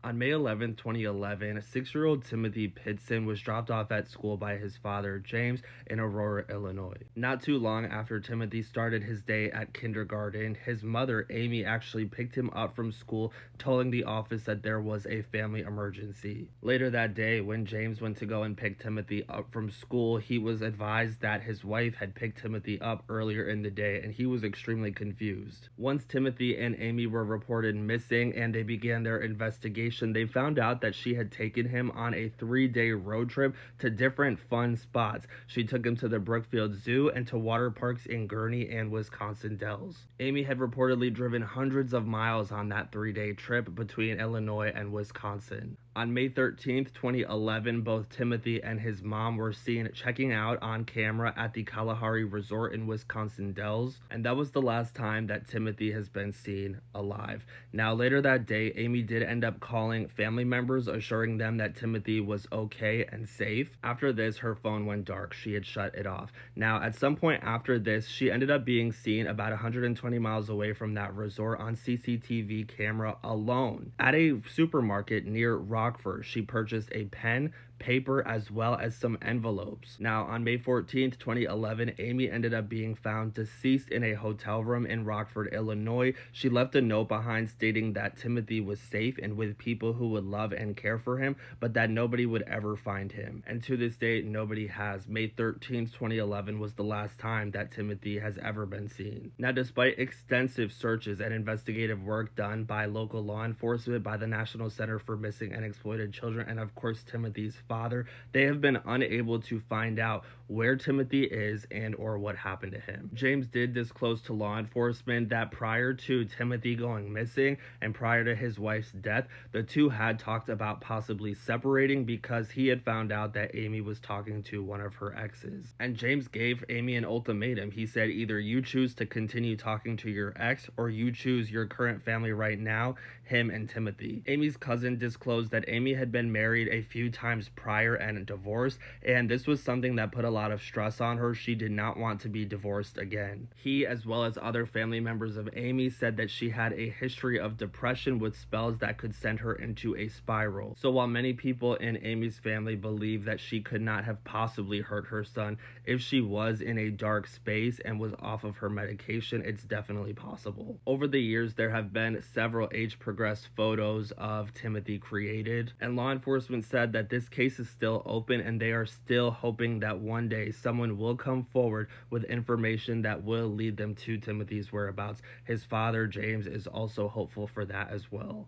On May 11, 2011, 6-year-old Timothy Pitzen'S was dropped off at school by his father, James, in Aurora, Illinois. Not too long after Timothy started his day at kindergarten, his mother, Amy, actually picked him up from school, telling the office that there was a family emergency. Later that day, when James went to go and pick Timothy up from school, he was advised that his wife had picked Timothy up earlier in the day, and he was extremely confused. Once Timothy and Amy were reported missing and they began their investigation, they found out that she had taken him on a 3-day road trip to different fun spots. She took him to the Brookfield Zoo and to water parks in Gurnee and Wisconsin Dells. Amy had reportedly driven hundreds of miles on that 3-day trip between Illinois and Wisconsin. On May 13, 2011, both Timothy and his mom were seen checking out on camera at the Kalahari Resort in Wisconsin Dells, and that was the last time that Timothy has been seen alive. Now, later that day, Amy did end up calling family members, assuring them that Timothy was okay and safe. After this, her phone went dark. She had shut it off. Now, at some point after this, she ended up being seen about 120 miles away from that resort on CCTV camera alone. At a supermarket near Rockford, she purchased a pen, paper, as well as some envelopes. Now, on May 14th, 2011, Amy ended up being found deceased in a hotel room in Rockford, Illinois. She left a note behind stating that Timothy was safe and with people who would love and care for him, but that nobody would ever find him. And to this day, nobody has. May 13th, 2011 was the last time that Timothy has ever been seen. Now, despite extensive searches and investigative work done by local law enforcement, by the National Center for Missing and Exploited Children, and of course Timothy's father, they have been unable to find out where Timothy is and or what happened to him. James did disclose to law enforcement that prior to Timothy going missing and prior to his wife's death, the two had talked about possibly separating because he had found out that Amy was talking to one of her exes. And James gave Amy an ultimatum. He said, either you choose to continue talking to your ex or you choose your current family right now, him and Timothy. Amy's cousin disclosed that Amy had been married a few times prior and divorced, and this was something that put a lot of stress on her. She did not want to be divorced again. He, as well as other family members of Amy, said that she had a history of depression with spells that could send her into a spiral. So while many people in Amy's family believe that she could not have possibly hurt her son, if she was in a dark space and was off of her medication, it's definitely possible. Over the years, there have been several age-progressed photos of Timothy created, and law enforcement said that this case is still open and they are still hoping that one day someone will come forward with information that will lead them to Timothy's whereabouts. His father, James, is also hopeful for that as well.